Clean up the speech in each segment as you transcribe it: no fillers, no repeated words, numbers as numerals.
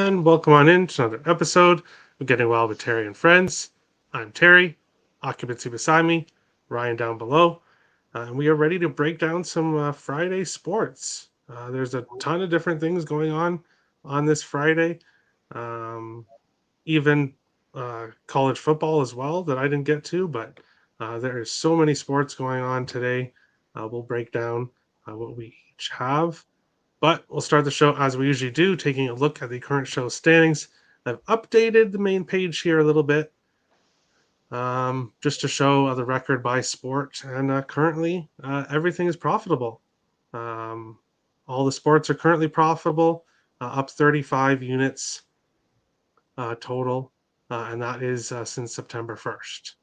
and welcome on in to another episode of Getting Well with Terry and Friends. I'm Terry, occupancy beside me, Ryan down below, and we are ready to break down some Friday sports. There's a ton of different things going on this Friday, um, even college football as well that I didn't get to, but there is so many sports going on today. We'll break down what we each have. But we'll start the show as we usually do, taking a look at the current show standings. I've updated the main page here a little bit just to show the record by sport. And currently, everything is profitable. Um, all the sports are currently profitable, up 35 units total, and that is since September 1st.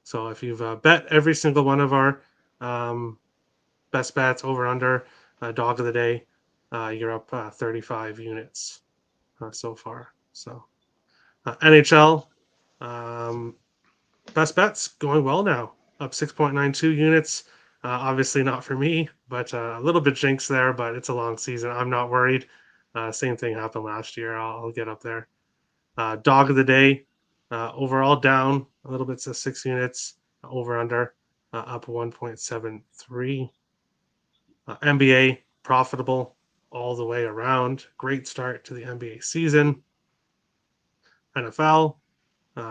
So if you've bet every single one of our um, best bets over under dog of the day, you're up 35 units so far. So NHL um, best bets going well now, up 6.92 units. Obviously not for me, but a little bit jinx there. But it's a long season. I'm not worried. Same thing happened last year. I'll get up there. Dog of the day overall down a little bit to 6 units. Over under up 1.73. NBA profitable all the way around. Great start to the NBA season. NFL,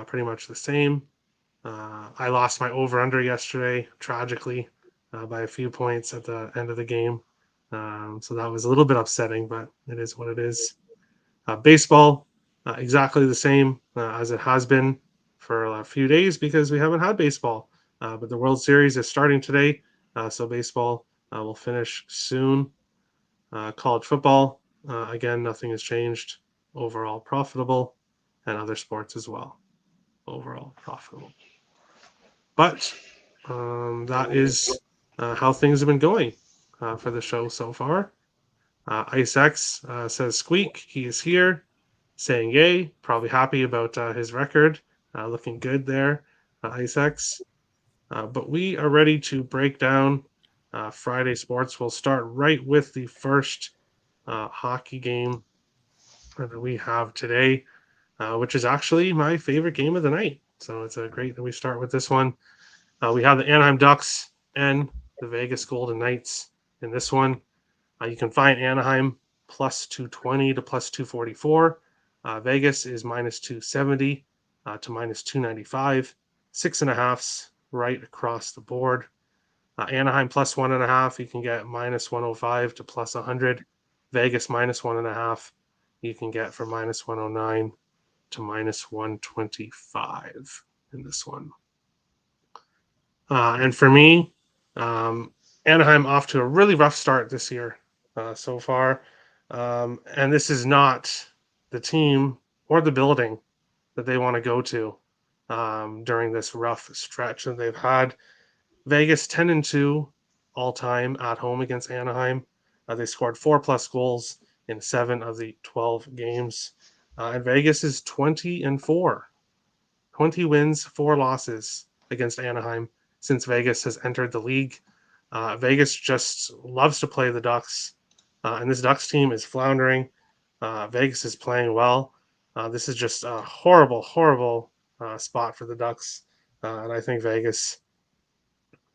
pretty much the same. I lost my over under yesterday, tragically, by a few points at the end of the game. So that was a little bit upsetting, but it is what it is. Baseball, exactly the same as it has been for a few days because we haven't had baseball. But the World Series is starting today, so baseball will finish soon. College football, again, nothing has changed. Overall profitable, and other sports as well. Overall profitable. But that is how things have been going for the show so far. IceX says squeak. He is here saying yay. Probably happy about his record. Looking good there, IceX. But we are ready to break down Friday sports. We'll start right with the first hockey game that we have today, which is actually my favorite game of the night. So it's great that we start with this one. We have the Anaheim Ducks and the Vegas Golden Knights in this one. You can find Anaheim plus 220 to plus 244. Vegas is minus 270 to minus 295. 6.5s right across the board. Anaheim plus 1.5, you can get minus 105 to plus 100. Vegas minus 1.5, you can get for minus 109 to minus 125 in this one. And for me, Anaheim off to a really rough start this year so far. And this is not the team or the building that they want to go to during this rough stretch that they've had. Vegas 10-2 all time at home against Anaheim. They scored 4+ goals in 7 of the 12 games. And Vegas is 20-4. 20 wins, 4 losses against Anaheim since Vegas has entered the league. Vegas just loves to play the Ducks, and this Ducks team is floundering. Vegas is playing well. This is just a horrible, horrible spot for the Ducks, and I think Vegas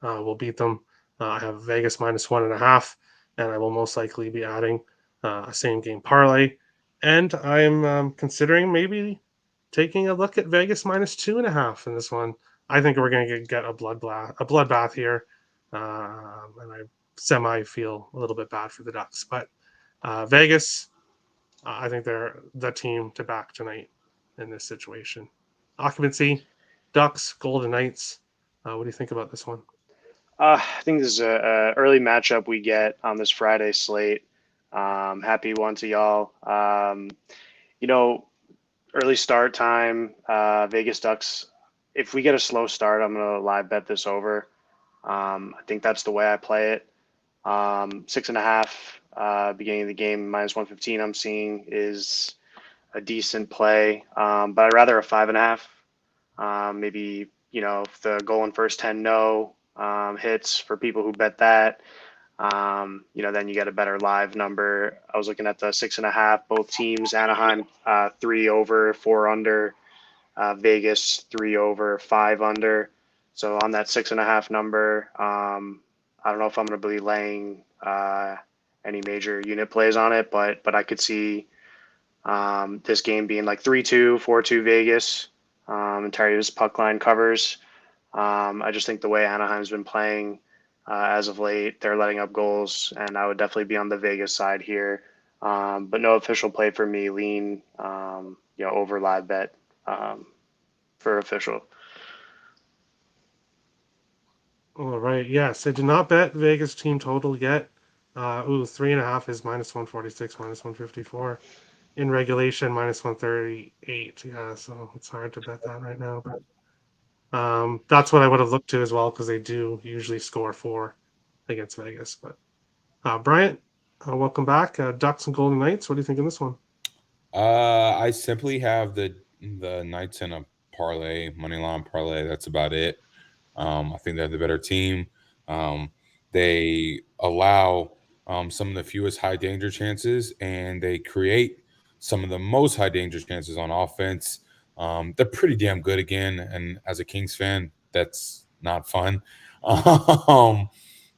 will beat them. I have Vegas minus 1.5, and I will most likely be adding a same game parlay. And I'm considering maybe taking a look at Vegas minus 2.5 in this one. I think we're going to get a bloodbath here, and I semi feel a little bit bad for the Ducks. But Vegas, I think they're the team to back tonight in this situation. Occupancy, Ducks, Golden Knights. What do you think about this one? I think this is a early matchup we get on this Friday slate. Happy one to y'all. You know, early start time, Vegas Ducks. If we get a slow start, I'm gonna live bet this over. I think that's the way I play it. 6.5 beginning of the game minus 115. I'm seeing is a decent play, but I'd rather a 5.5. Maybe if the goal in first 10 hits for people who bet that. Then you get a better live number. I was looking at the 6.5, both teams. Anaheim 3 over, 4 under. Vegas 3 over, 5 under. So on that 6.5 number, I don't know if I'm going to be laying any major unit plays on it, but I could see this game being like 3-2, 4-2 Vegas. And Terry's puck line covers. I just think the way Anaheim's been playing as of late, they're letting up goals, and I would definitely be on the Vegas side here. But no official play for me. Lean, over live bet for official. All right. Yes, I did not bet Vegas team total yet. 3.5 is -146, -154. In regulation, -138. Yeah, so it's hard to bet that right now. But that's what I would have looked to as well because they do usually score 4 against Vegas. But Bryant, welcome back. Ducks and Golden Knights. What do you think of this one? I simply have the Knights in a parlay, money line parlay. That's about it. I think they're the better team. Um, they allow some of the fewest high danger chances, and they create some of the most high danger chances on offense. They're pretty damn good again, and as a Kings fan, that's not fun. Um,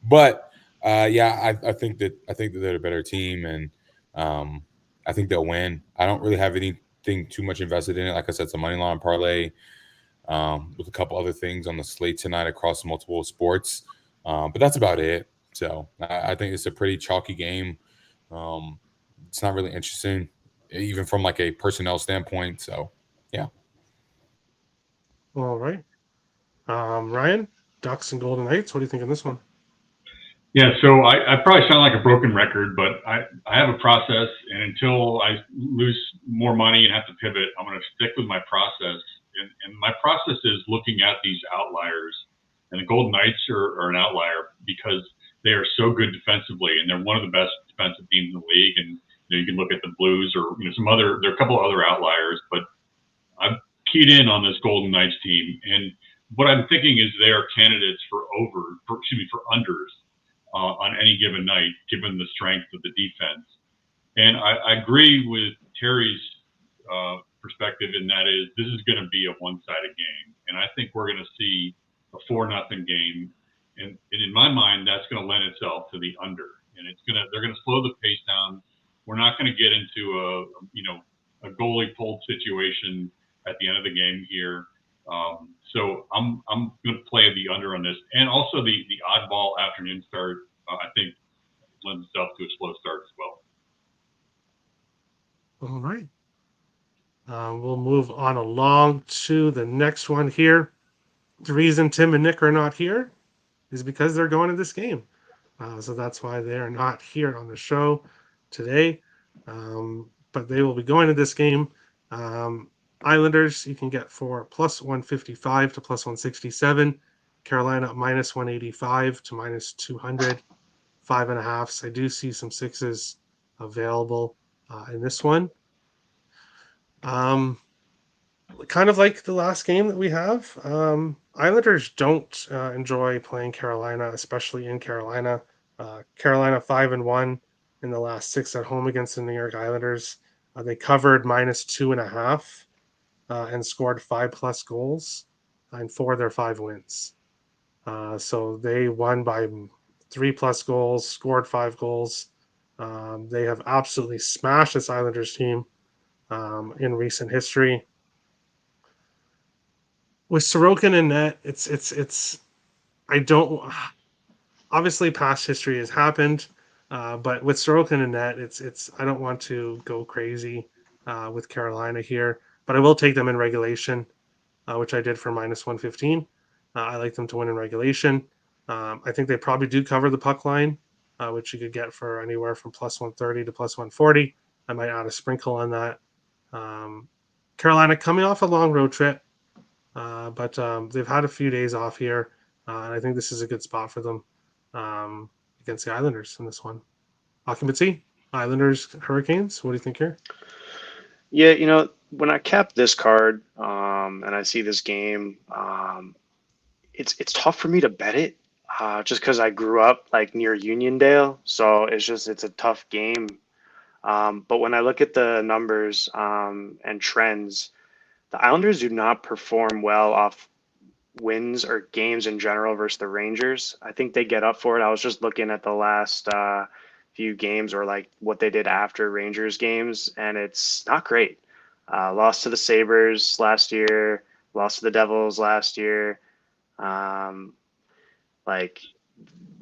but yeah, I think that they're a better team, and um, I think they'll win. I don't really have anything too much invested in it. Like I said, it's a money line parlay with a couple other things on the slate tonight across multiple sports. But that's about it. So I think it's a pretty chalky game. Um, it's not really interesting, even from like a personnel standpoint. So yeah. All right. Ryan, Ducks and Golden Knights. What do you think of this one? Yeah, so I probably sound like a broken record, but I have a process, and until I lose more money and have to pivot, I'm going to stick with my process. And my process is looking at these outliers, and the Golden Knights are an outlier because they are so good defensively, and they're one of the best defensive teams in the league. And you can look at the Blues or there are a couple of other outliers, but I've keyed in on this Golden Knights team, and what I'm thinking is they are candidates for unders on any given night, given the strength of the defense. And I agree with Terry's perspective, and that is this is going to be a one-sided game, and I think we're going to see a 4-0 game, and in my mind, that's going to lend itself to the under, and they're going to slow the pace down. We're not going to get into a goalie pulled situation at the end of the game here. So I'm going to play the under on this, and also the oddball afternoon start. I think lends itself to a slow start as well. All right. We'll move on along to the next one here. The reason Tim and Nick are not here is because they're going to this game. So that's why they are not here on the show today. But they will be going to this game. Islanders, you can get for +155 to +167. Carolina -185 to -200. 5.5s. I do see some 6s available in this one. Kind of like the last game that we have. Islanders don't enjoy playing Carolina, especially in Carolina. Carolina 5-1 in the last 6 at home against the New York Islanders. They covered -2.5 and scored 5+ goals in 4 of their 5 wins. So they won by 3+ goals, scored 5 goals. They have absolutely smashed this Islanders team in recent history. With Sorokin in net, it's I don't obviously past history has happened, but with Sorokin in net, it's I don't want to go crazy with Carolina here, but I will take them in regulation, which I did for -115. I like them to win in regulation. I think they probably do cover the puck line, which you could get for anywhere from +130 to +140. I might add a sprinkle on that. Carolina coming off a long road trip. But they've had a few days off here, and I think this is a good spot for them against the Islanders in this one. Occupancy, Islanders, Hurricanes. What do you think here? Yeah, when I cap this card and I see this game, it's tough for me to bet it. just because I grew up like near Uniondale, so it's a tough game. But when I look at the numbers and trends, the Islanders do not perform well off wins or games in general versus the Rangers. I think they get up for it. I was just looking at the last few games or like what they did after Rangers games, and it's not great. Lost to the Sabres last year, lost to the Devils last year. Um, like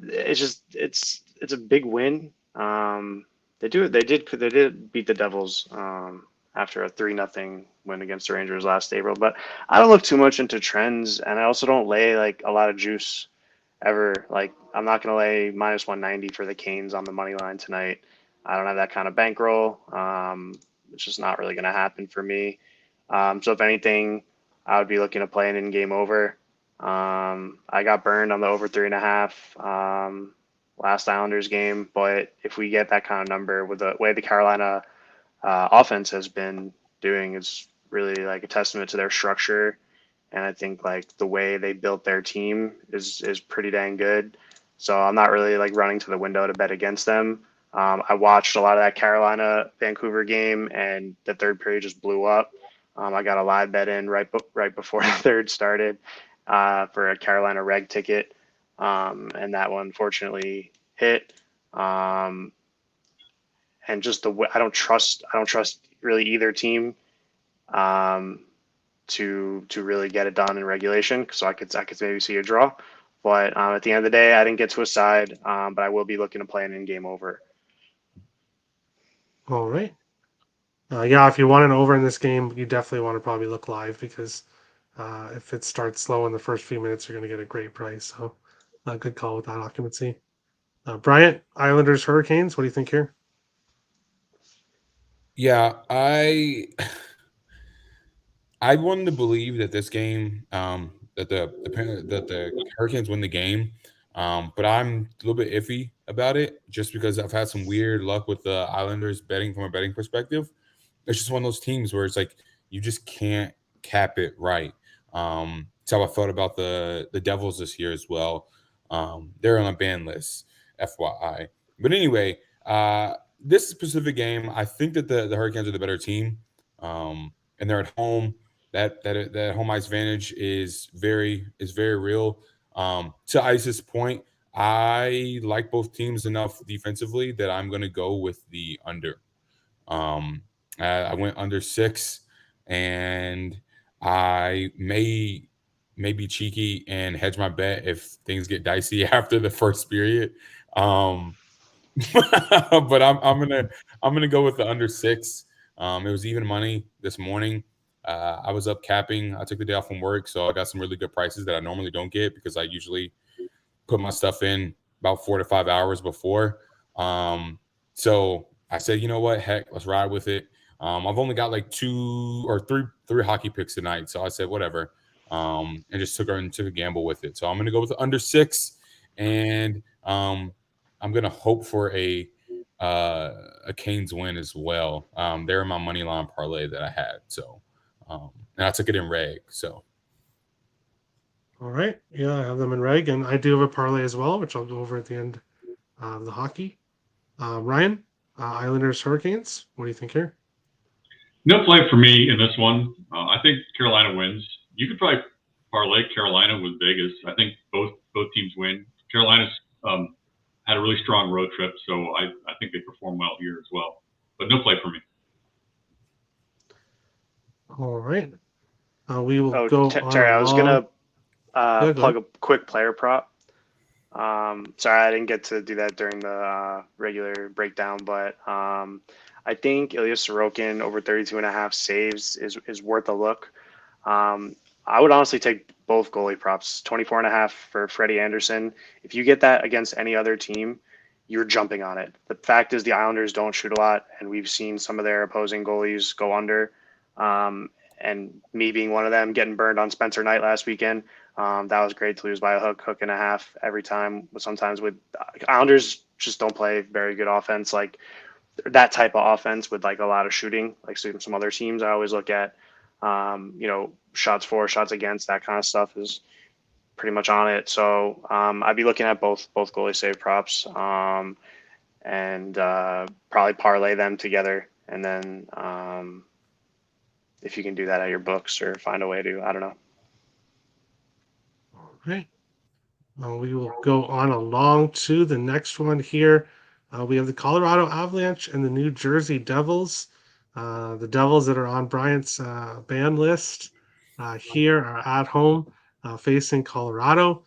it's a big win. They did beat the Devils after a 3-0 win against the Rangers last April. But I don't look too much into trends, and I also don't lay like a lot of juice ever. Like I'm not gonna lay minus 190 for the Canes on the money line tonight. I don't have that kind of bankroll. It's just not really gonna happen for me. So if anything, I would be looking to play an in-game over. I got burned on the over 3.5 last Islanders game, but if we get that kind of number with the way the Carolina offense has been doing, is really like a testament to their structure, and I think like the way they built their team is pretty dang good. So I'm not really like running to the window to bet against them. I watched a lot of that Carolina Vancouver game, and the third period just blew up. I got a live bet in right before the third started for a Carolina reg ticket, and that one fortunately hit. Um, and just the way I don't trust really either team to really get it done in regulation. So I could maybe see a draw, but at the end of the day, I didn't get to a side, but I will be looking to play an in-game over. All right. Yeah, if you want an over in this game, you definitely want to probably look live because if it starts slow in the first few minutes, you're going to get a great price. So, good call with that occupancy. Bryant, Islanders, Hurricanes. What do you think here? Yeah, I wanted to believe that this game, that the Hurricanes win the game, but I'm a little bit iffy about it just because I've had some weird luck with the Islanders betting from a betting perspective. It's just one of those teams where it's like you just can't cap it right. It's how I felt about the Devils this year as well. They're on a ban list, FYI. But anyway, this specific game, I think that the Hurricanes are the better team, and they're at home. That home ice advantage is very real. To Ice's point, I like both teams enough defensively that I'm going to go with the under. Um, I went under 6, and I may be cheeky and hedge my bet if things get dicey after the first period. Um, but I'm gonna go with the under 6. It was even money this morning. I was up capping. I took the day off from work, so I got some really good prices that I normally don't get because I usually put my stuff in about 4 to 5 hours before. So I said, you know what, heck, let's ride with it. I've only got like 2 or 3 hockey picks tonight, so I said whatever, and just took a gamble with it. So I'm gonna go with the under 6, and I'm gonna hope for a Canes win as well. They're in my money line parlay that I had, so and I took it in reg. So All right. Yeah, I have them in reg, and I do have a parlay as well, which I'll go over at the end of the hockey. Ryan, Islanders, Hurricanes. What do you think here? No play for me in this one. I think Carolina wins. You could probably parlay Carolina with Vegas. I think both teams win. Carolina's had a really strong road trip, so I think they perform well here as well. But no play for me. All right. We will Oh, go Terry, I was along. gonna Yeah, plug a quick player prop. Sorry, I didn't get to do that during the regular breakdown, but I think Ilya Sorokin over 32.5 saves is worth a look. I would honestly take both goalie props, 24.5 for Freddie Anderson. If you get that against any other team, you're jumping on it. The fact is the Islanders don't shoot a lot, and we've seen some of their opposing goalies go under. And me being one of them, getting burned on Spencer Knight last weekend. That was great to lose by a hook and a half every time. Sometimes with Islanders just don't play very good offense, like that type of offense with like a lot of shooting, like some other teams. I always look at, shots for, shots against, that kind of stuff is pretty much on it. So I'd be looking at both goalie save props, and probably parlay them together. And then if you can do that at your books or find a way to, I don't know. All right. We will go on along to the next one here. We have the Colorado Avalanche and the New Jersey Devils. The Devils that are on Bryant's ban list here are at home facing Colorado.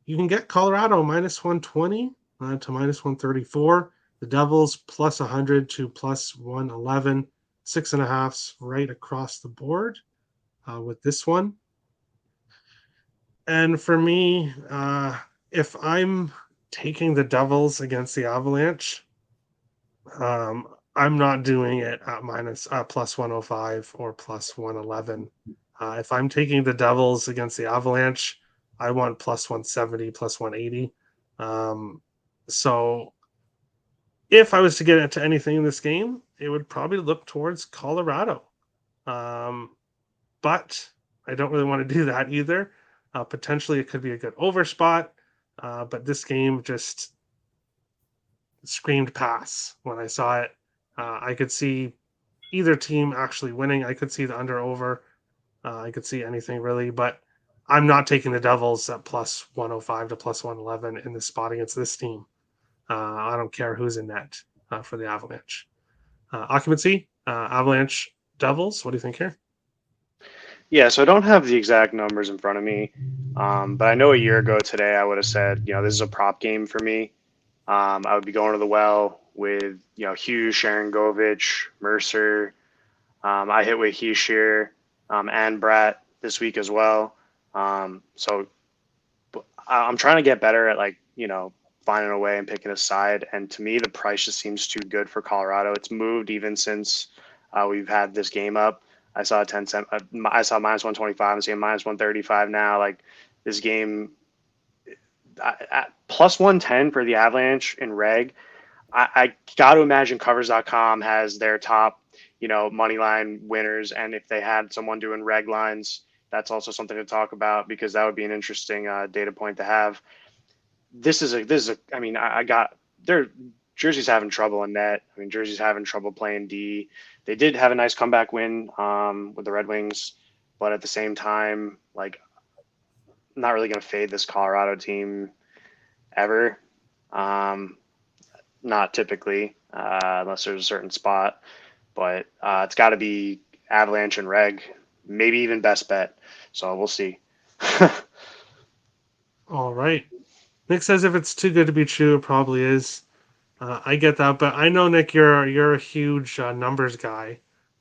You can get Colorado minus 120 to minus 134. The Devils plus 100 to plus 111. 6.5s right across the board with this one. And for me, if I'm taking the Devils against the Avalanche, I'm not doing it at minus plus 105 or plus 111. If I'm taking the Devils against the Avalanche, I want plus 170, plus 180. So if I was to get into anything in this game, it would probably look towards Colorado. But I don't really want to do that either. Potentially, it could be a good over spot, but this game just screamed pass when I saw it. I could see either team actually winning. I could see the under over. I could see anything really, but I'm not taking the Devils at plus 105 to plus 111 in this spot against this team. I don't care who's in net for the Avalanche. Occupancy, Avalanche, Devils. What do you think here? Yeah, so I don't have the exact numbers in front of me, but I know a year ago today I would have said, this is a prop game for me. I would be going to the well with, Hughes, Sharangovich, Mercer. I hit with Heishier and Bratt this week as well. So I'm trying to get better at finding a way and picking a side. And to me, the price just seems too good for Colorado. It's moved even since we've had this game up. I saw I saw minus 125. I'm seeing minus 135 now. Like this game at plus 110 for the Avalanche in reg. I got to imagine covers.com has their top, money line winners. And if they had someone doing reg lines, that's also something to talk about because that would be an interesting data point to have. Jersey's having trouble in net. Jersey's having trouble playing D. They did have a nice comeback win with the Red Wings, but at the same time, I'm not really going to fade this Colorado team ever. Not typically, unless there's a certain spot, but it's got to be Avalanche and reg, maybe even best bet. So we'll see. All right. Nick says if it's too good to be true, it probably is. I get that, but I know, Nick, you're a huge numbers guy.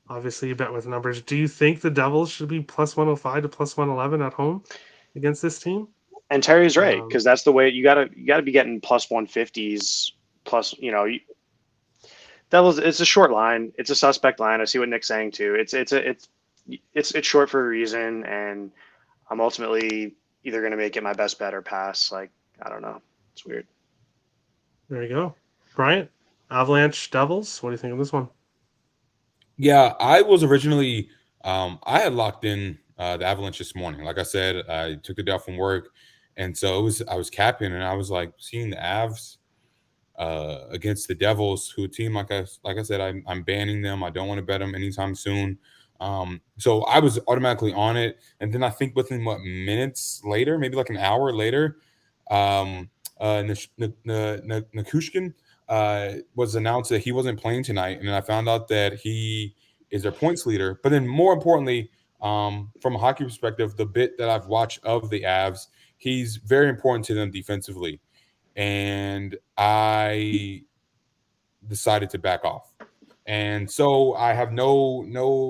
Obviously, you bet with numbers. Do you think the Devils should be plus 105 to plus 111 at home against this team? And Terry's right, because that's the way you gotta be getting plus 150s. Plus, Devils. It's a short line. It's a suspect line. I see what Nick's saying too. It's short for a reason, and I'm ultimately either going to make it my best bet or pass. I don't know. It's weird. There you go. Bryant, Avalanche, Devils. What do you think of this one? Yeah, I was originally I had locked in the Avalanche this morning. Like I said, I took the day off from work, and so I was capping, and I was seeing the Avs against the Devils, who team like I said, I'm banning them. I don't want to bet them anytime soon. So I was automatically on it, and then I think within minutes later, maybe an hour later, Nichushkin was announced that he wasn't playing tonight, and then I found out that he is their points leader. But then more importantly, from a hockey perspective, the bit that I've watched of the Avs, he's very important to them defensively. And I decided to back off. And so I have no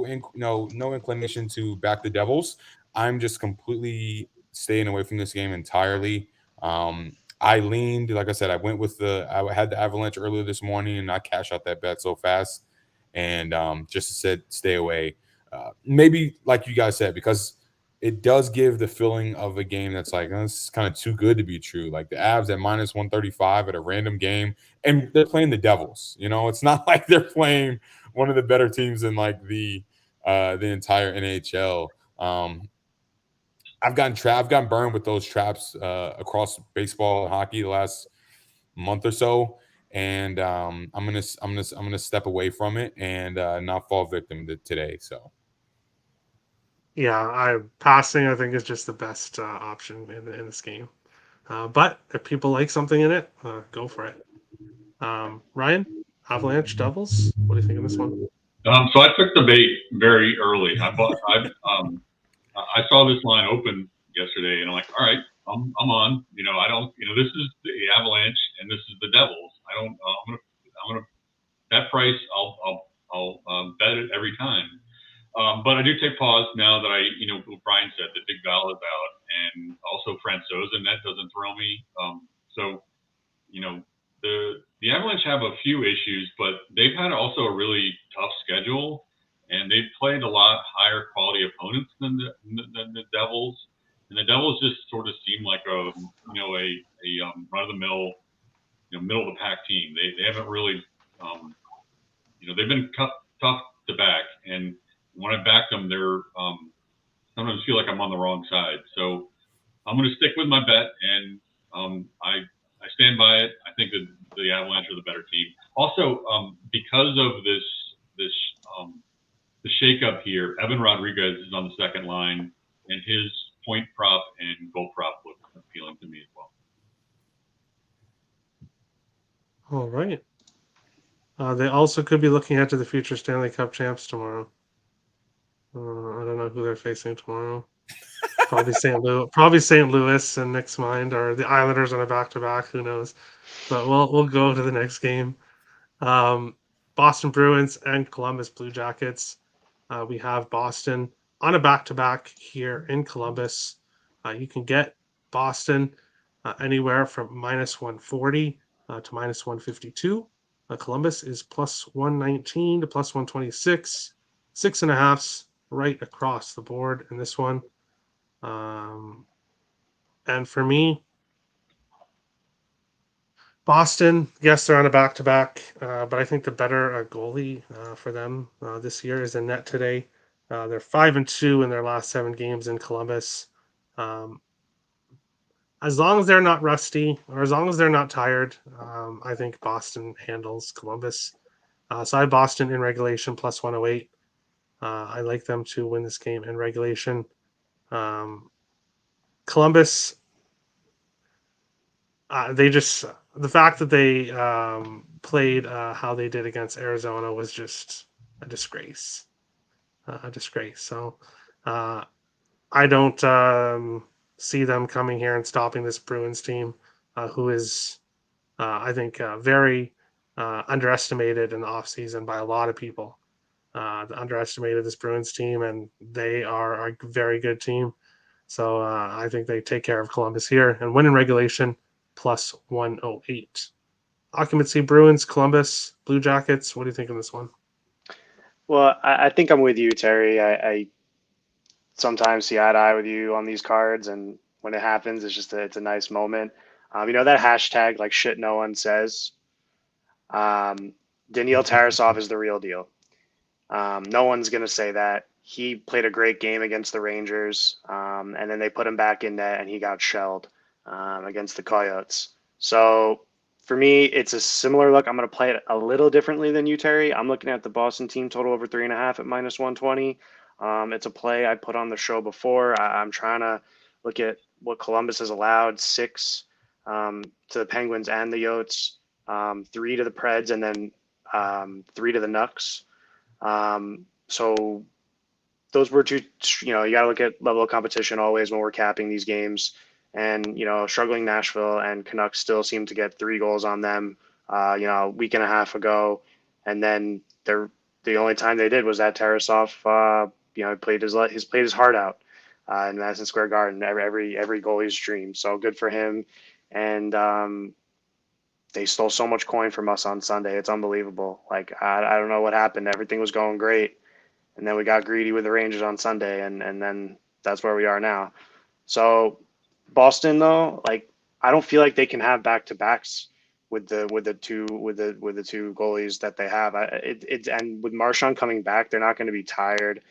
inclination to back the Devils. I'm just completely staying away from this game entirely. I leaned, like I said, I had the Avalanche earlier this morning, and I cashed out that bet so fast, and just said stay away. Maybe like you guys said, because it does give the feeling of a game that's it's kind of too good to be true. Like the Avs at minus 135 at a random game, and they're playing the Devils. It's not like they're playing one of the better teams in the entire NHL. I've gotten burned with those traps across baseball and hockey the last month or so, and I'm gonna step away from it and not fall victim to today. So Yeah, passing I think is just the best option in this game. But if people like something in it, go for it. Ryan, Avalanche Devils. What do you think of this one? So I took the bait very early. I saw this line open yesterday, and I'm like, all right, I'm on. I don't. This is the Avalanche, and this is the Devils. I don't. I'm gonna that price. I'll bet it every time. But I do take pause now that what Brian said, that Big Val is out, and also Francouz, and that doesn't throw me. So the Avalanche have a few issues, but they've had also a really tough schedule, and they've played a lot higher quality opponents than the Devils. And the Devils just sort of seem like a run of the mill, middle of the pack team. They haven't really, they've been tough to back, and when I back them, they're sometimes feel like I'm on the wrong side. So I'm going to stick with my bet, and I stand by it. I think that the Avalanche are the better team. Also, because of the shakeup here, Evan Rodriguez is on the second line, and his point prop and goal prop look appealing to me as well. All right. They also could be looking ahead to the future Stanley Cup champs tomorrow. I don't know who they're facing tomorrow. Probably St. Louis. Probably St. Louis and Nick's mind, or the Islanders on a back-to-back. Who knows? But we'll go to the next game. Boston Bruins and Columbus Blue Jackets. We have Boston on a back-to-back here in Columbus. You can get Boston anywhere from minus 140 to minus 152. Columbus is plus 119 to plus 126. 6.5s right across the board in this one. And for me, Boston, yes, they're on a back-to-back, but I think the better goalie for them this year is in net today. They're 5-2 in their last 7 games in Columbus. Um, as long as they're not rusty or as long as they're not tired, I think Boston handles Columbus. So I have Boston in regulation plus 108. I like them to win this game in regulation. Columbus, the fact that they played how they did against Arizona was just a disgrace. A disgrace. So I don't see them coming here and stopping this Bruins team, who is, I think, very underestimated in the offseason by a lot of people. Underestimated this Bruins team, and they are a very good team. So I think they take care of Columbus here and win in regulation plus 108. Occupancy Bruins, Columbus, Blue Jackets. What do you think of this one? Well, I think I'm with you, Terry. I sometimes see eye to eye with you on these cards, and when it happens, it's a nice moment. That hashtag like shit no one says. Daniil Tarasov is the real deal. No one's gonna say that. He played a great game against the Rangers, and then they put him back in net, and he got shelled against the Coyotes. So for me, it's a similar look. I'm going to play it a little differently than you, Terry. I'm looking at the Boston team total over 3.5 at minus 120. It's a play I put on the show before. I'm trying to look at what Columbus has allowed: 6 to the Penguins and the Yotes, 3 to the Preds, and then 3 to the Nucks. So those were two. You got to look at level of competition always when we're capping these games. And, struggling Nashville and Canucks still seem to get 3 goals on them, a week and a half ago. And then the only time they did was that Tarasov, played his heart out in Madison Square Garden, every goalie's dream. So good for him. And they stole so much coin from us on Sunday. It's unbelievable. Like, I don't know what happened. Everything was going great. And then we got greedy with the Rangers on Sunday, and then that's where we are now. So Boston, though, like, I don't feel like they can have back-to-backs with the two goalies that they have. And with Marchand coming back, they're not going to be tired.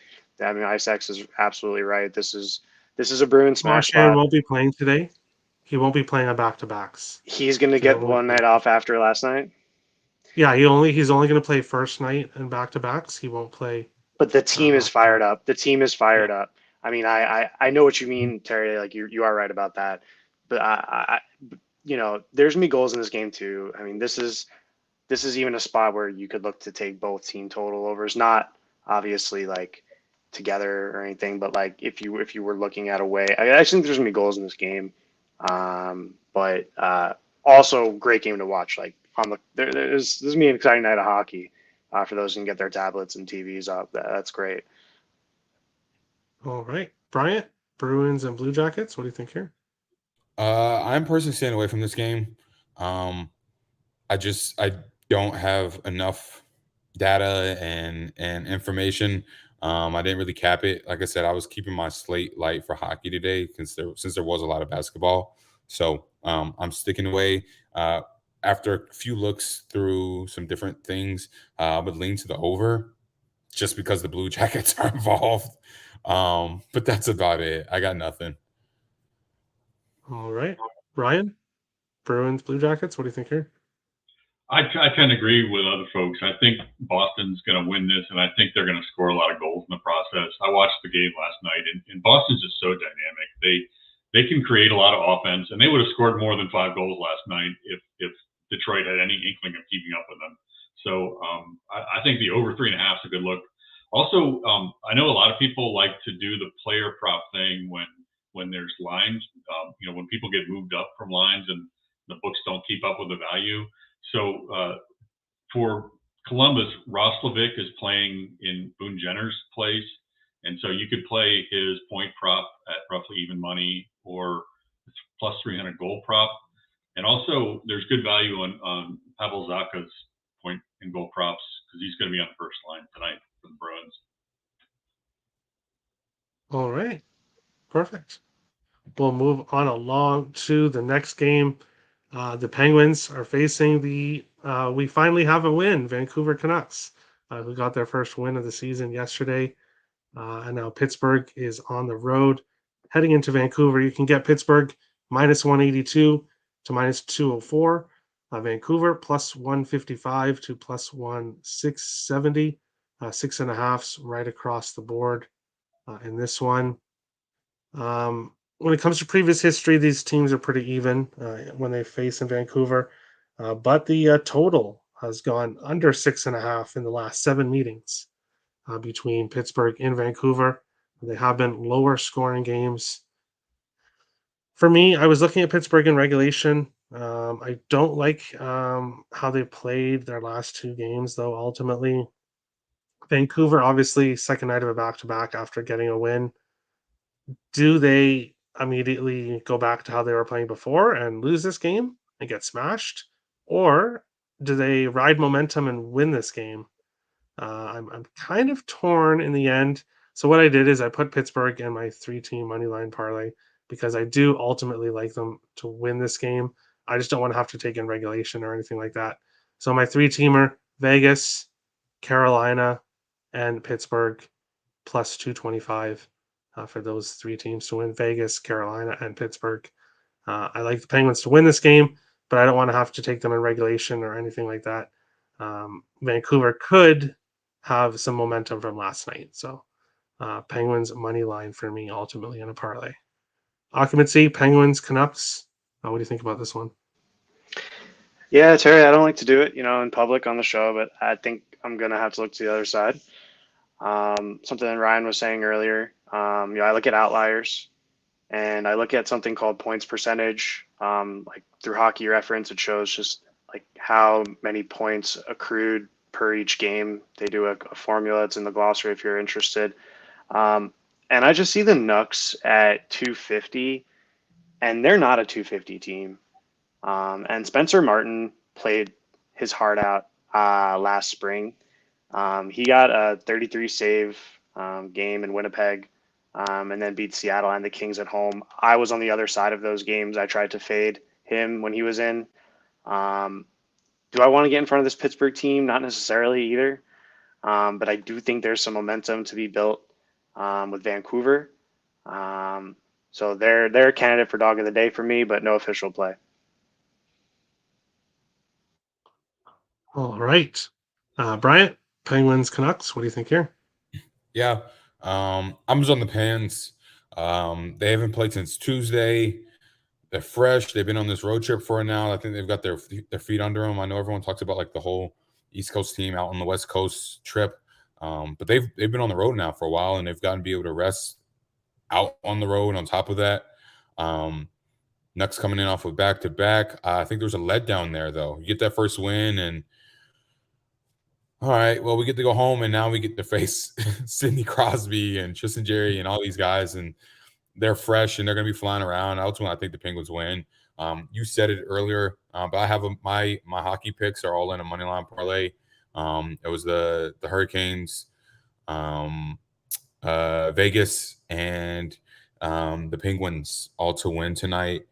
I mean, Isaacs is absolutely right. This is This is a Bruins smash Marchand spot. won't be playing today. He won't be playing on back-to-backs. He's going to So he'll get only one play. night off after last night. Yeah, he's only going to play first night and back-to-backs. He won't play But the team is back. fired up. The team is fired Yeah. up. I mean, I know what you mean, Terry. Like you are right about that. But there's gonna be goals in this game too. I mean, this is even a spot where you could look to take both team total overs, not obviously like together or anything, but like if you were looking at a way, I think there's gonna be goals in this game. But also great game to watch. Like this is gonna be an exciting night of hockey for those who can get their tablets and TVs up. That's great. All right, Bryant, Bruins and Blue Jackets. What do you think here? I'm personally staying away from this game. I don't have enough data and information. I didn't really cap it. Like I said, I was keeping my slate light for hockey today since there was a lot of basketball. So I'm sticking away. After a few looks through some different things, I would lean to the over just because the Blue Jackets are involved. But that's about it. I got nothing. All right, Ryan, Bruins, Blue Jackets. What do you think here? I tend to agree with other folks. I think Boston's going to win this, and I think they're going to score a lot of goals in the process. I watched the game last night, and Boston's just so dynamic. They can create a lot of offense, and they would have scored more than 5 goals last night if Detroit had any inkling of keeping up with them. So I think the over 3.5 is a good look. Also, I know a lot of people like to do the player prop thing when there's lines. When people get moved up from lines and the books don't keep up with the value. So for Columbus, Roslovic is playing in Boone Jenner's place, and so you could play his point prop at roughly even money or plus 300 goal prop. And also, there's good value on Pavel Zacha's point and goal props because he's going to be on the first line tonight for the Bruins. All right, perfect. We'll move on along to the next game. The Penguins are facing we finally have a win, Vancouver Canucks, who got their first win of the season yesterday. And now Pittsburgh is on the road heading into Vancouver. You can get Pittsburgh minus 182 to minus 204. Vancouver plus 155 to plus 670. 6.5s right across the board in this one. When it comes to previous history, these teams are pretty even when they face in Vancouver. But the total has gone under 6.5 in the last 7 meetings between Pittsburgh and Vancouver. They have been lower scoring games. For me, I was looking at Pittsburgh in regulation. I don't like how they played their last 2 games, though, ultimately. Vancouver, obviously, second night of a back to back after getting a win. Do they immediately go back to how they were playing before and lose this game and get smashed? Or do they ride momentum and win this game? I'm kind of torn in the end. So what I did is I put Pittsburgh in my 3-team money line parlay because I do ultimately like them to win this game. I just don't want to have to take in regulation or anything like that. So my 3-teamer, Vegas, Carolina, and Pittsburgh plus 225 for those 3 teams to win: Vegas, Carolina, and Pittsburgh. I like the Penguins to win this game, but I don't want to have to take them in regulation or anything like that. Vancouver could have some momentum from last night. So Penguins money line for me ultimately in a parlay. Occupancy, Penguins, Canucks. What do you think about this one? Yeah, Terry, I don't like to do it, in public on the show, but I think I'm going to have to look to the other side. Something that Ryan was saying earlier, I look at outliers and I look at something called points percentage. Like through Hockey Reference, it shows just like how many points accrued per each game. They do a formula. It's in the glossary if you're interested. And I just see the Nucks at 250, and they're not a 250 team. And Spencer Martin played his heart out last spring. He got a 33 save game in Winnipeg, and then beat Seattle and the Kings at home. I was on the other side of those games. I tried to fade him when he was in. Do I want to get in front of this Pittsburgh team? Not necessarily either. But I do think there's some momentum to be built with Vancouver. So they're a candidate for dog of the day for me, but no official play. All right. Bryant, Penguins, Canucks. What do you think here? Yeah. I'm just on the Pens. They haven't played since Tuesday. They're fresh. They've been on this road trip for now. I think they've got their feet under them. I know everyone talks about like the whole East Coast team out on the West Coast trip, but they've been on the road now for a while, and they've gotten to be able to rest out on the road. On top of that, Nucks coming in off of back to back. I think there's a letdown there though. You get that first win, and all right, well, we get to go home, and now we get to face Sidney Crosby and Tristan Jerry and all these guys, and they're fresh and they're going to be flying around. Ultimately, I think the Penguins win. You said it earlier, but I have my hockey picks are all in a money line parlay. It was the Hurricanes, Vegas, and the Penguins all to win tonight.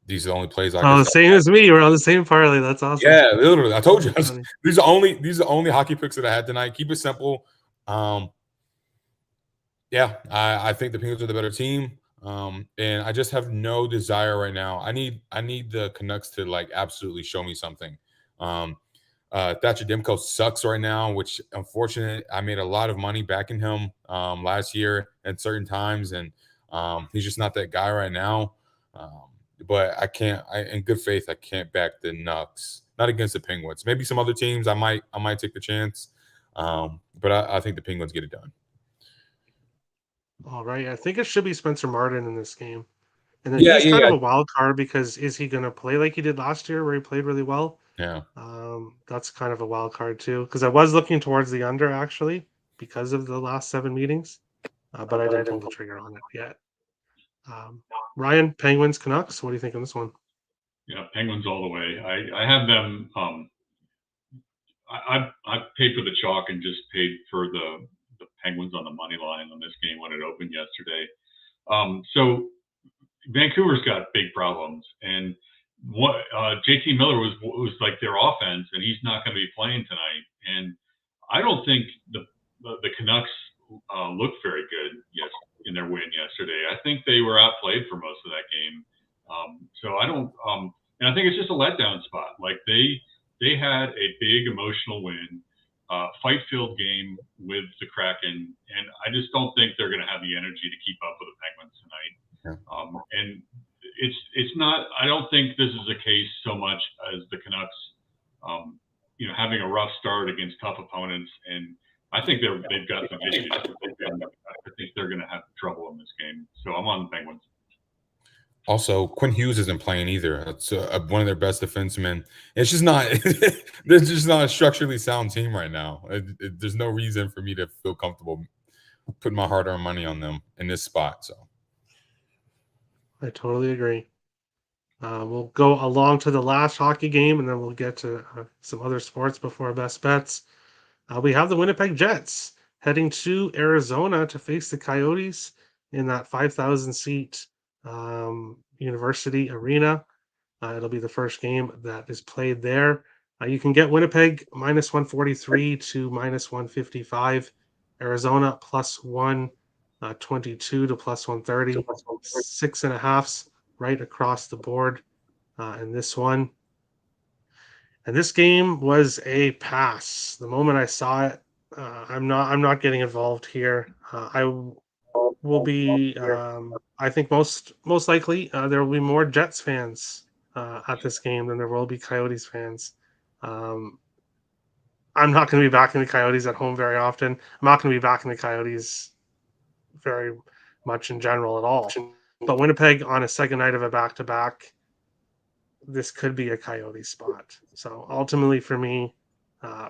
These are the only plays I Oh, can. the same as me. We're on the same parlay. That's awesome. Yeah, literally. I told you. That's funny. These are only hockey picks that I had tonight. Keep it simple. Yeah, I think the Penguins are the better team. And I just have no desire right now. I need the Canucks to like absolutely show me something. Thatcher Demko sucks right now, which unfortunate. I made a lot of money backing him last year at certain times, and he's just not that guy right now. But I can't. In good faith, I can't back the Nucks. Not against the Penguins. Maybe some other teams. I might take the chance. But I think the Penguins get it done. All right. I think it should be Spencer Martin in this game. And then Yeah, he's kind yeah, of a wild card because is he going to play like he did last year where he played really well? yeah. That's kind of a wild card too. Because I was looking towards the under actually because of the last 7 meetings, but I didn't pull the trigger on it yet. Ryan, Penguins, Canucks. What do you think on this one? Yeah, Penguins all the way. I have them. I paid for the chalk and just paid for the Penguins on the money line on this game when it opened yesterday. So Vancouver's got big problems, and what JT Miller was like their offense, and he's not going to be playing tonight. And I don't think the Canucks looked very good in their win yesterday. I think they were outplayed for most of that game. So I don't, and I think it's just a letdown spot. Like they had a big emotional win, fight-filled game with the Kraken, and I just don't think they're going to have the energy to keep up with the Penguins tonight. And it's not. I don't think this is a case so much as the Canucks, having a rough start against tough opponents, and I think they've got some issues. I think they're going to have trouble in this game. So I'm on the Penguins. Also, Quinn Hughes isn't playing either. That's one of their best defensemen. It's just not. They're just not a structurally sound team right now. There's no reason for me to feel comfortable putting my hard-earned money on them in this spot. So. I totally agree. We'll go along to the last hockey game, and then we'll get to some other sports before best bets. We have the Winnipeg Jets heading to Arizona to face the Coyotes in that 5,000 seat University Arena. It'll be the first game that is played there. You can get Winnipeg minus 143 to minus 155. Arizona plus 122 to plus 130. 6.5s right across the board in this one. And this game was a pass. The moment I saw it, I'm not getting involved here. I will be. I think most likely there will be more Jets fans at this game than there will be Coyotes fans. I'm not going to be backing the Coyotes at home very often. I'm not going to be backing the Coyotes very much in general at all. But Winnipeg on a second night of a back-to-back, this could be a Coyote spot. So ultimately for me,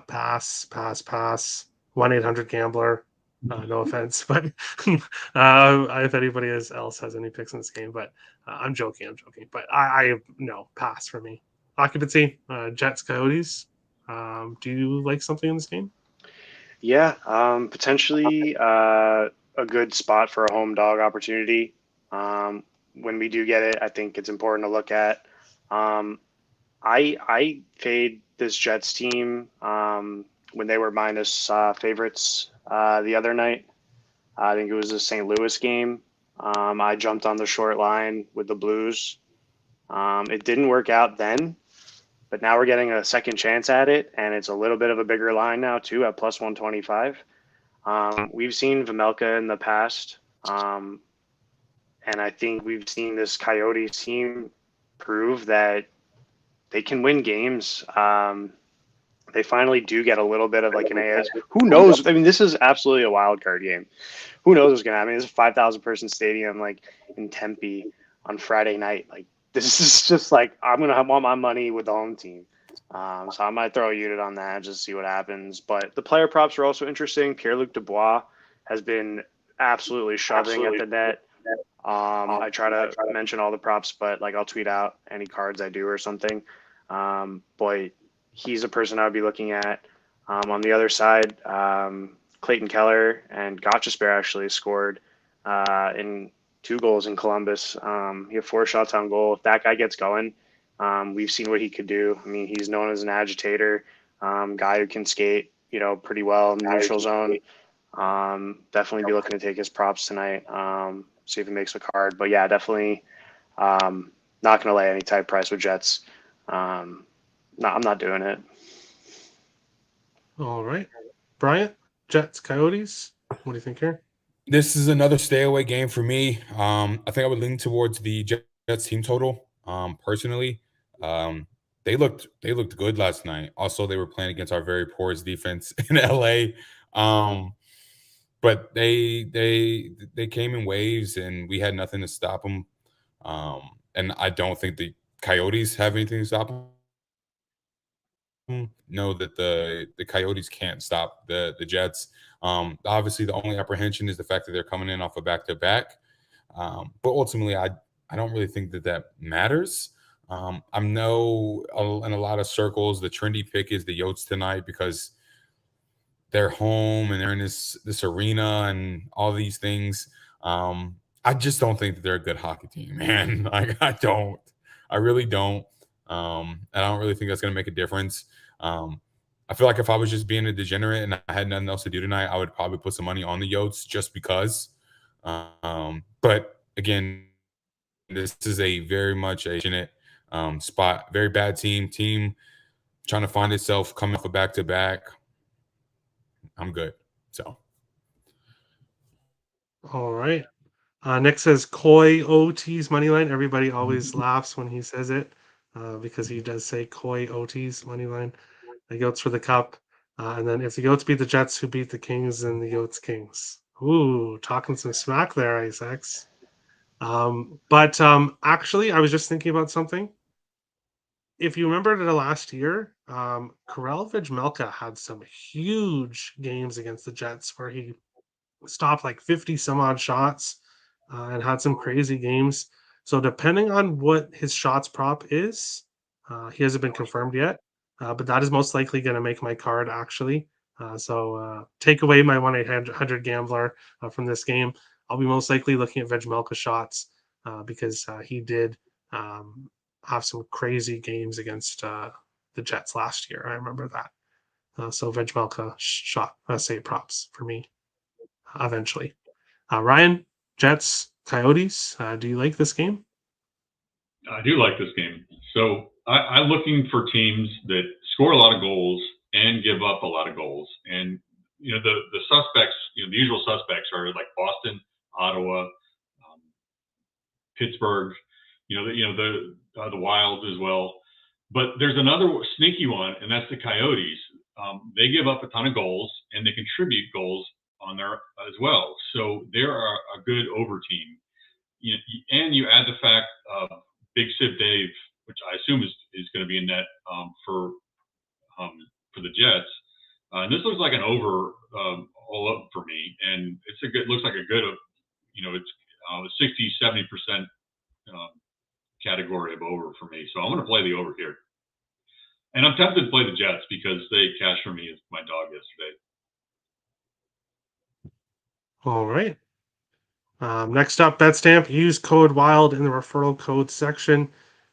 pass. 1-800-GAMBLER. No offense, but if anybody else has any picks in this game, but I'm joking. But I no, pass for me. Occupancy, Jets, Coyotes. Do you like something in this game? Yeah, potentially a good spot for a home dog opportunity. When we do get it, I think it's important to look at. I fade this Jets team when they were minus favorites the other night. I think it was the St. Louis game. I jumped on the short line with the Blues. It didn't work out then, but now we're getting a second chance at it, and it's a little bit of a bigger line now too at plus 125. We've seen Vamelka in the past, and I think we've seen this Coyotes team prove that they can win games. They finally do get a little bit of like an AS. Who knows? I mean, this is absolutely a wild card game. Who knows what's going to happen? It's a 5,000 person stadium like in Tempe on Friday night. Like, this is just like, I'm going to want my money with the home team. So I might throw a unit on that just to see what happens. But the player props are also interesting. Pierre-Luc Dubois has been absolutely shoving at the net. I try to mention all the props, but like I'll tweet out any cards I do or something. Boy, he's a person I would be looking at. On the other side, Clayton Keller and Gotchesbear actually scored in 2 goals in Columbus. He had 4 shots on goal. If that guy gets going, we've seen what he could do. I mean, he's known as an agitator, guy who can skate, pretty well in the neutral zone. Definitely be looking to take his props tonight. See if he makes a card. But yeah, definitely not going to lay any type price with Jets. No, I'm not doing it. All right. Bryant, Jets, Coyotes. What do you think here? This is another stay away game for me. I think I would lean towards the Jets team total. Personally, they looked good last night. Also, they were playing against our very porous defense in LA. But they came in waves, and we had nothing to stop them. And I don't think the Coyotes have anything to stop them. Know that the Coyotes can't stop the Jets. Obviously, the only apprehension is the fact that they're coming in off a back-to-back. But ultimately, I don't really think that matters. I know in a lot of circles, the trendy pick is the Yotes tonight because they're home and they're in this arena and all these things. I just don't think that they're a good hockey team, man. Like I really don't. And I don't really think that's going to make a difference. I feel like if I was just being a degenerate and I had nothing else to do tonight, I would probably put some money on the Yotes just because. But again, this is a very much a spot, very bad team trying to find itself coming off a back-to-back. I'm good. So. All right. Nick says Koi OT's money line. Everybody always laughs when he says it because he does say Koi OT's money line. The Yotes for the cup. And then if the Yotes beat the Jets, who beat the Kings, then the Yotes Kings. Ooh, talking some smack there, Isaacs. But actually, I was just thinking about something. If you remember the last year, Karel Vejmelka had some huge games against the Jets where he stopped like 50 some odd shots and had some crazy games. So depending on what his shots prop is, he hasn't been confirmed yet, but that is most likely going to make my card actually. So take away my 1-800 gambler from this game. I'll be most likely looking at Vejmelka shots because he did have some crazy games against the Jets last year. I remember that. So Vejmelka shot say props for me eventually. Ryan, Jets, Coyotes. Do you like this game? I do like this game. So I'm looking for teams that score a lot of goals and give up a lot of goals. And the suspects, the usual suspects are like Boston, Ottawa, Pittsburgh. The Wild as well. But there's another sneaky one, and that's the Coyotes. They give up a ton of goals and they contribute goals on there as well. So they're a good over team. And you add the fact of Big Sip Dave, which I assume is going to be in net for the Jets. And this looks like an over all up for me, and looks like a good, it's 60-70% category of over for me. So I'm going to play the over here. And I'm tempted to play the Jets because they cashed for me as my dog yesterday. All right. Next up, Betstamp. Use code WILD in the referral code section.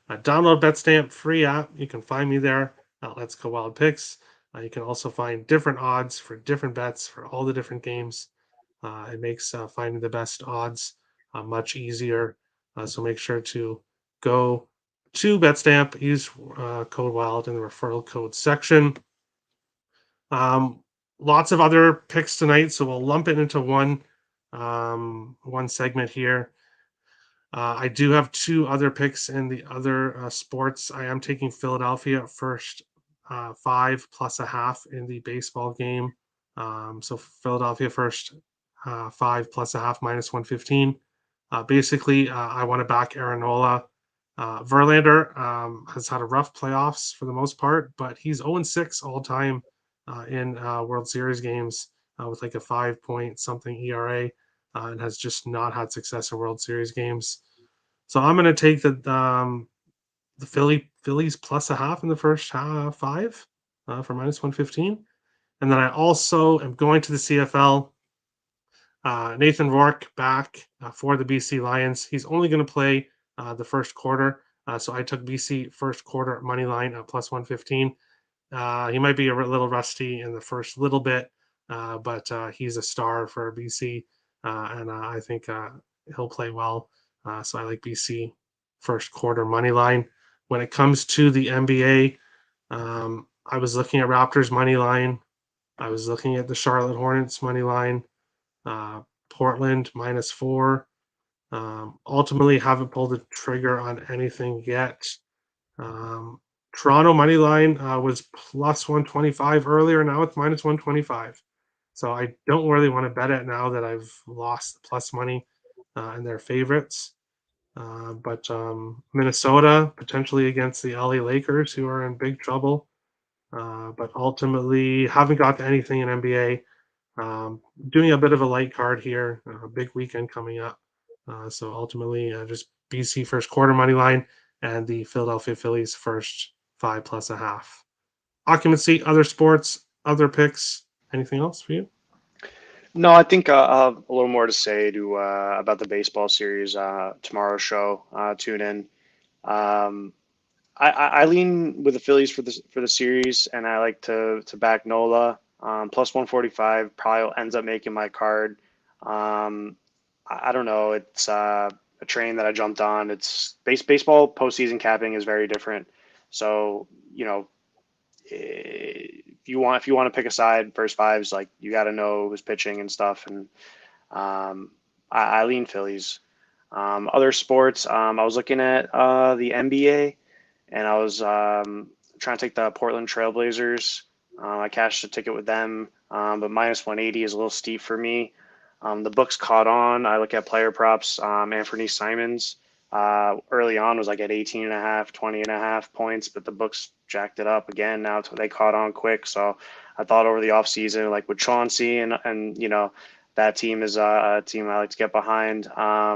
Download Betstamp, free app. You can find me there. Let's Go Wild Picks. You can also find different odds for different bets for all the different games. It makes finding the best odds much easier. So make sure to go to Betstamp, use code WILD in the referral code section. Lots of other picks tonight, so we'll lump it into one segment here. I do have two other picks in the other sports. I am taking Philadelphia first 5 plus a half in the baseball game. So Philadelphia first 5 plus a half minus 115. Basically, I want to back Aaron Nola. Verlander has had a rough playoffs for the most part, but he's 0-6 all time in World Series games with like a 5 point something ERA and has just not had success in World Series games. So I'm going to take the Phillies plus a half in the first half, 5 for minus 115. And then I also am going to the CFL. Nathan Rourke back for the BC Lions. He's only going to play the first quarter. So I took BC first quarter money line at plus 115. He might be a little rusty in the first little bit, but he's a star for BC, and I think he'll play well. So I like BC first quarter money line. When it comes to the NBA, I was looking at Raptors money line. I was looking at the Charlotte Hornets money line. Portland -4. Ultimately, haven't pulled the trigger on anything yet. Toronto money line was plus 125 earlier. Now it's minus 125. So I don't really want to bet it now that I've lost plus money and their favorites. But Minnesota potentially against the LA Lakers, who are in big trouble. But ultimately, haven't got to anything in NBA. Doing a bit of a light card here, a big weekend coming up. So ultimately, just BC first quarter money line and the Philadelphia Phillies first 5 plus a half. Occupancy, other sports, other picks. Anything else for you? No, I think I'll have a little more to say about the baseball series tomorrow's show. Tune in. I lean with the Phillies for the series, and I like to back Nola. Plus 145 probably ends up making my card. I don't know. It's a train that I jumped on. It's baseball postseason capping is very different. So if you want to pick a side, first fives, like you got to know who's pitching and stuff. And I lean Phillies. Other sports, I was looking at the NBA, and I was trying to take the Portland Trailblazers. I cashed a ticket with them, but minus 180 is a little steep for me. The books caught on. I look at player props. Anthony Simons early on was like at 18.5, 20.5 points, but the books jacked it up again. Now they caught on quick. So I thought over the offseason, like with Chauncey and that team is a team I like to get behind. I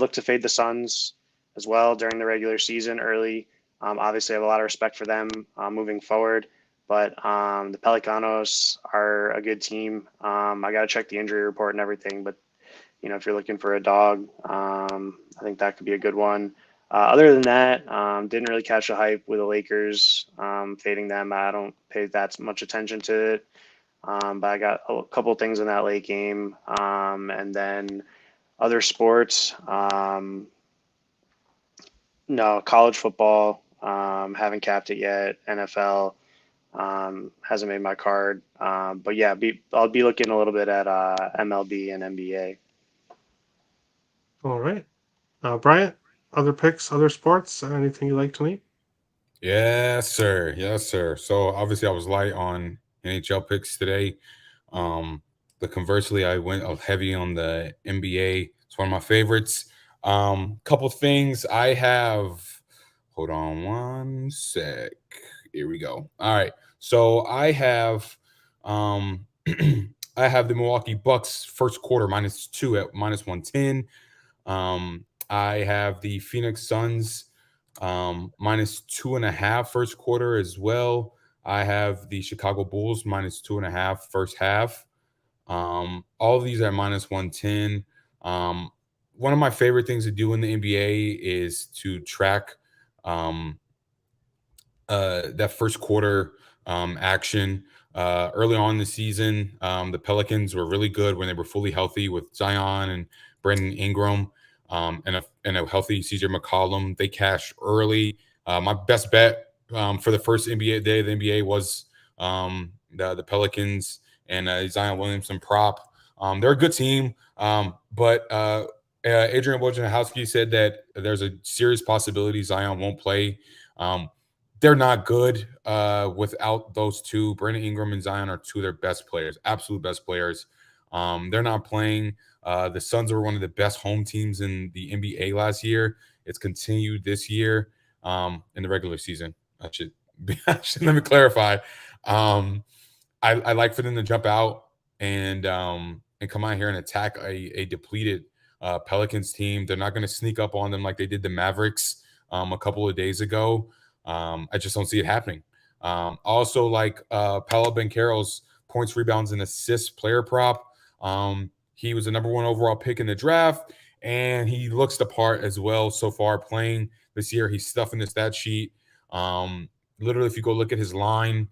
look to fade the Suns as well during the regular season early. Obviously, I have a lot of respect for them moving forward, but the Pelicanos are a good team. I got to check the injury report and everything, but if you're looking for a dog, I think that could be a good one. Other than that, didn't really catch the hype with the Lakers, fading them. I don't pay that much attention to it, but I got a couple things in that late game, and then other sports. No, college football. Haven't capped it yet. NFL hasn't made my card. But yeah, I'll be looking a little bit at MLB and NBA. All right. Bryant, other picks, other sports, anything you like tonight? Yes, sir. Yes, sir. So obviously I was light on NHL picks today. But conversely, I went heavy on the NBA. It's one of my favorites. Couple things I have. Hold on one sec. Here we go. All right. So I have I have the Milwaukee Bucks first quarter -2 at minus 110. I have the Phoenix Suns -2.5 first quarter as well. I have the Chicago Bulls -2.5 first half. All of these are minus 110. One of my favorite things to do in the NBA is to track that first quarter action. Early on in the season, the Pelicans were really good when they were fully healthy with Zion and Brandon Ingram, and a healthy CJ McCollum. They cashed early. My best bet for the first NBA day of the NBA was the Pelicans and Zion Williamson prop. They're a good team, but Adrian Wojnarowski said that there's a serious possibility Zion won't play. They're not good without those two. Brandon Ingram and Zion are two of their best players, absolute best players. They're not playing. The Suns were one of the best home teams in the NBA last year. It's continued this year in the regular season. Let me clarify. I like for them to jump out and come out here and attack a depleted Pelicans team. They're not going to sneak up on them like they did the Mavericks a couple of days ago. I just don't see it happening. Also, like Paolo Banchero's points, rebounds, and assists player prop. He was the number 1 overall pick in the draft, and he looks the part as well so far playing this year. He's stuffing the stat sheet. Literally, if you go look at his line,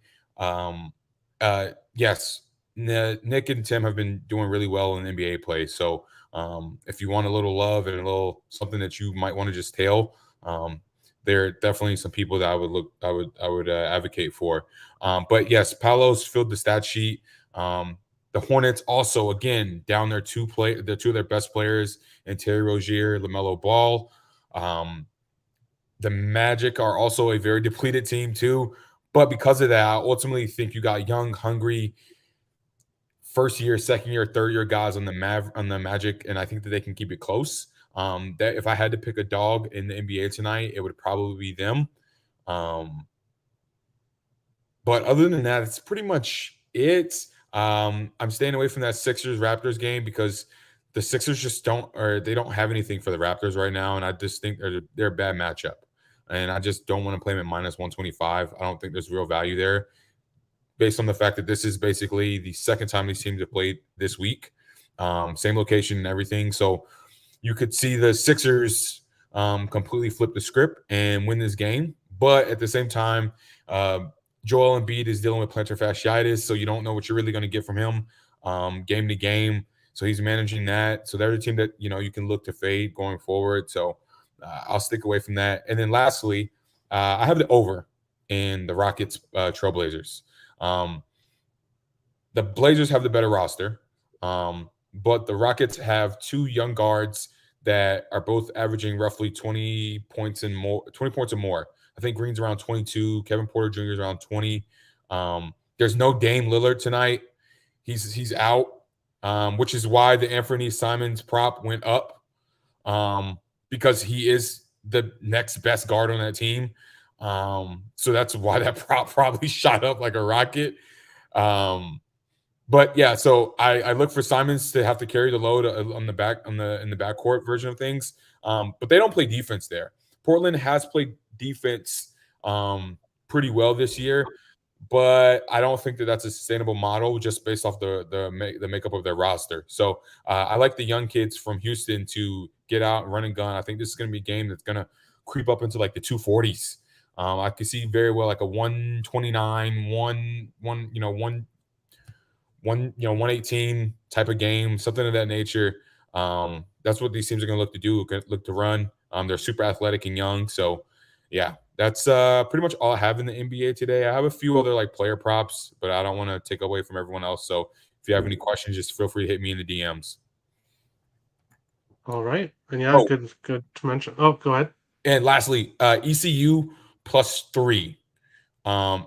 yes, Nick and Tim have been doing really well in NBA play. So if you want a little love and a little something that you might want to just tail, there are definitely some people that I would advocate for. But yes, Paolo's filled the stat sheet. The Hornets also, again, down their two of their best players, and Terry Rozier, LaMelo Ball. The Magic are also a very depleted team too. But because of that, I ultimately think you got young, hungry, first year, second year, third year guys on the Magic, and I think that they can keep it close. That if I had to pick a dog in the NBA tonight, it would probably be them. But other than that, it's pretty much it. I'm staying away from that Sixers Raptors game because the Sixers just don't have anything for the Raptors right now, and I just think they're a bad matchup. And I just don't want to play them at minus 125. I don't think there's real value there based on the fact that this is basically the second time these teams have played this week. Same location and everything. So you could see the Sixers completely flip the script and win this game. But at the same time, Joel Embiid is dealing with plantar fasciitis, so you don't know what you're really going to get from him game to game. So he's managing that. So they're the team that, you can look to fade going forward. So I'll stick away from that. And then lastly, I have the over in the Rockets Trailblazers. The Blazers have the better roster, but the Rockets have two young guards that are both averaging roughly 20 points or more. I think Green's around 22. Kevin Porter Jr. is around 20. There's no Dame Lillard tonight. He's out, which is why the Anthony Simons prop went up, because he is the next best guard on that team. So that's why that prop probably shot up like a rocket. But yeah, so I look for Simons to have to carry the load in the backcourt version of things. But they don't play defense there. Portland has played defense pretty well this year, but I don't think that that's a sustainable model just based off the makeup of their roster. So I like the young kids from Houston to get out and run and gun. I think this is going to be a game that's going to creep up into like the 240s. I could see very well like a 129, 118 type of game, something of that nature. That's what these teams are going to look to do, look to run. They're super athletic and young. So yeah, that's pretty much all I have in the NBA today. I have a few other like player props, but I don't want to take away from everyone else. So if you have any questions, just feel free to hit me in the DMs. All right. And yeah, good to mention. Oh, go ahead. And lastly, ECU +3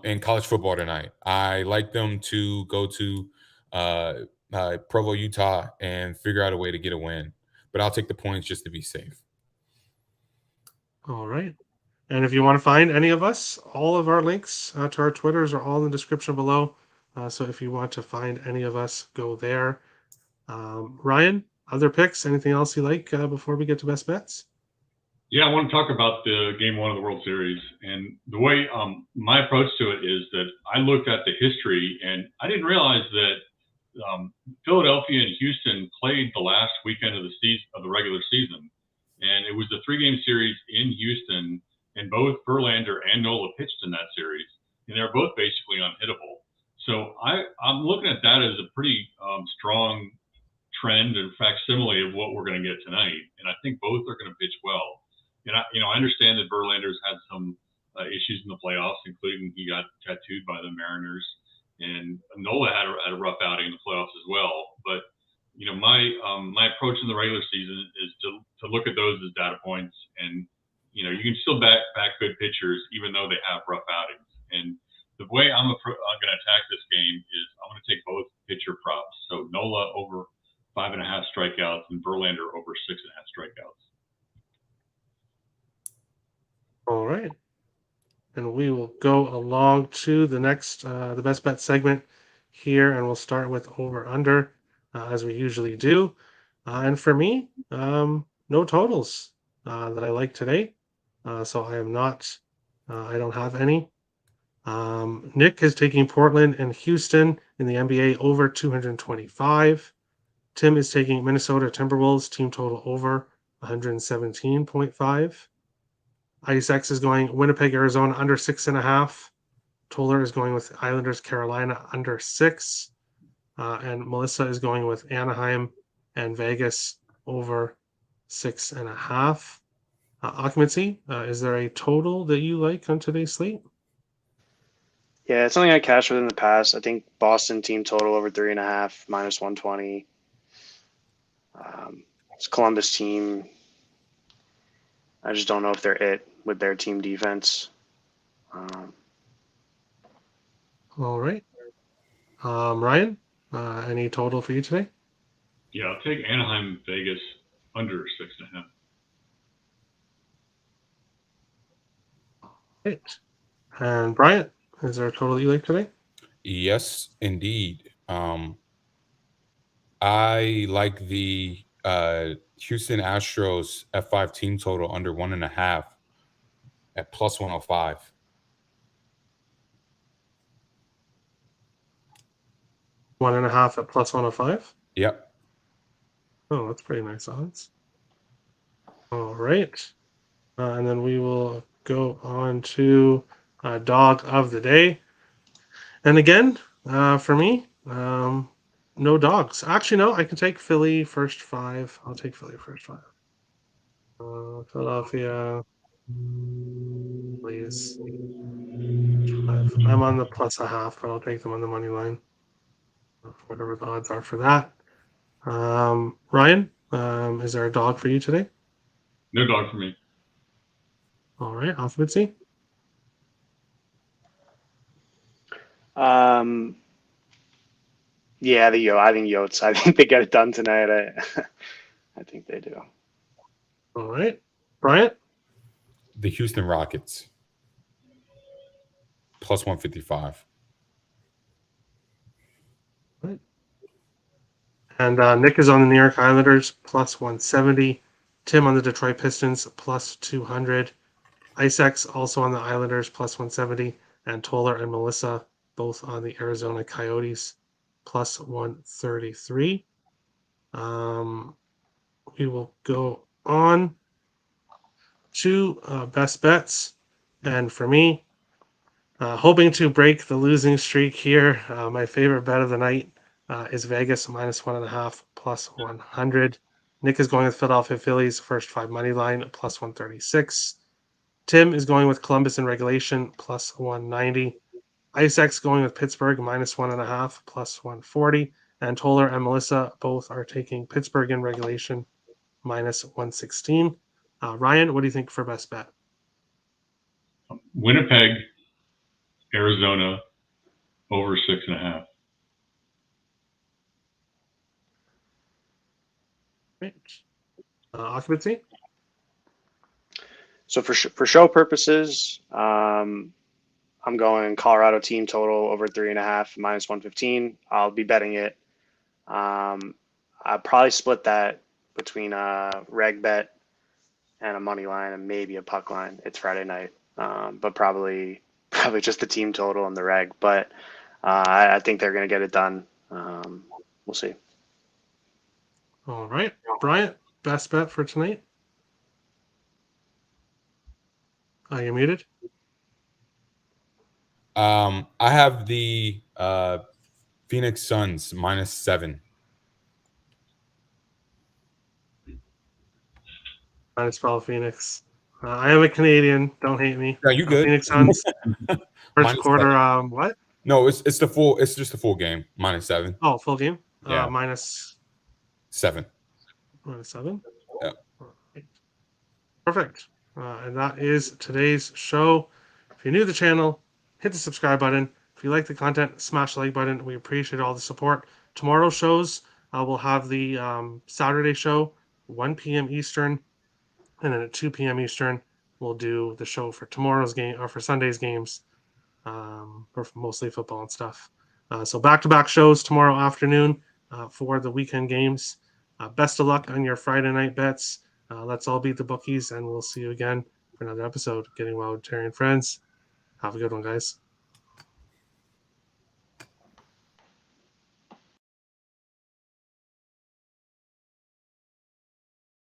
in college football tonight. I like them to go to Provo, Utah, and figure out a way to get a win. But I'll take the points just to be safe. All right. And if you want to find any of us, all of our links to our Twitters are all in the description below. So if you want to find any of us, go there. Ryan, other picks? Anything else you like before we get to best bets? Yeah, I want to talk about the Game 1 of the World Series. And the way my approach to it is that I looked at the history, and I didn't realize that Philadelphia and Houston played the last weekend of the regular season. And it was a 3-game series in Houston, and both Verlander and Nola pitched in that series. And they were both basically unhittable. So I'm looking at that as a pretty strong trend and facsimile of what we're going to get tonight. And I think both are going to pitch well. And I understand that Verlander's had some issues in the playoffs, including he got tattooed by the Mariners, and Nola had a rough outing in the playoffs as well. But my approach in the regular season is to look at those as data points, and you can still back good pitchers even though they have rough outings. And the way I'm going to attack this game is I'm going to take both pitcher props. So Nola over 5.5 strikeouts and Verlander over 6.5 strikeouts. All right. And we will go along to the next, the best bet segment here, and we'll start with over under, as we usually do. And for me, no totals that I like today. So I am not, I don't have any. Nick is taking Portland and Houston in the NBA over 225. Tim is taking Minnesota Timberwolves team total over 117.5. IceX is going Winnipeg, Arizona under 6.5. Toller is going with Islanders, Carolina under 6. And Melissa is going with Anaheim and Vegas over 6.5. Occupancy, is there a total that you like on today's slate? Yeah, it's something I cashed with in the past. I think Boston team total over 3.5 minus 120. It's Columbus team. I just don't know if they're it with their team defense. All right. Ryan, any total for you today? Yeah, I'll take Anaheim, Vegas under 6.5. Right. And Bryant, is there a total that you like today? Yes, indeed. I like the Houston Astros F5 team total under 1.5 at plus 105. One and a half at plus 105. Yep. Oh, that's pretty nice odds. All right. And then we will go on to dog of the day. And again, for me, no dogs. Actually, no, I can take Philly first 5. I'll take Philly first 5. Philadelphia, please. 5. I'm on the plus a half, but I'll take them on the money line. Whatever the odds are for that. Ryan, is there a dog for you today? No dog for me. All right, occupancy. Yeah, I think Yotes. I think they get it done tonight. I think they do. All right, Bryant. The Houston Rockets plus 155. Right. And Nick is on the New York Islanders plus 170. Tim on the Detroit Pistons plus 200. IceX also on the Islanders plus 170. And Toller and Melissa both on the Arizona Coyotes plus 133. We will go on to best bets. And for me, hoping to break the losing streak here, my favorite bet of the night is Vegas minus 1.5 plus 100. Nick is going with Philadelphia Phillies first 5 money line plus 136. Tim is going with Columbus in regulation plus 190. IceX going with Pittsburgh minus 1.5 plus 140. And Toller and Melissa both are taking Pittsburgh in regulation minus 116. Ryan, what do you think for best bet? Winnipeg, Arizona over 6.5. Right. Occupancy? So for show purposes, I'm going Colorado team total over 3.5 minus 115. I'll be betting it. I'll probably split that between a reg bet and a money line and maybe a puck line. It's Friday night, but probably just the team total and the reg. But I think they're going to get it done. We'll see. All right. Bryant, best bet for tonight? Are you muted? I have the Phoenix Suns -7. Minus 12 Phoenix. I am a Canadian. Don't hate me. Yeah, you good? Phoenix Suns. First quarter. -7. What? No, it's the full. It's just the full game. -7. Oh, full game. Yeah. Minus 7. 7. Yeah. Perfect. And that is today's show. If you're new to the channel, hit the subscribe button. If you like the content, smash the like button. We appreciate all the support. Tomorrow's shows, we'll have the Saturday show, 1 p.m. Eastern, and then at 2 p.m. Eastern, we'll do the show for tomorrow's game or for Sunday's games, or mostly football and stuff. So back-to-back shows tomorrow afternoon for the weekend games. Best of luck on your Friday night bets. Let's all beat the bookies, and we'll see you again for another episode. Getting Well with Terry and Friends. Have a good one, guys.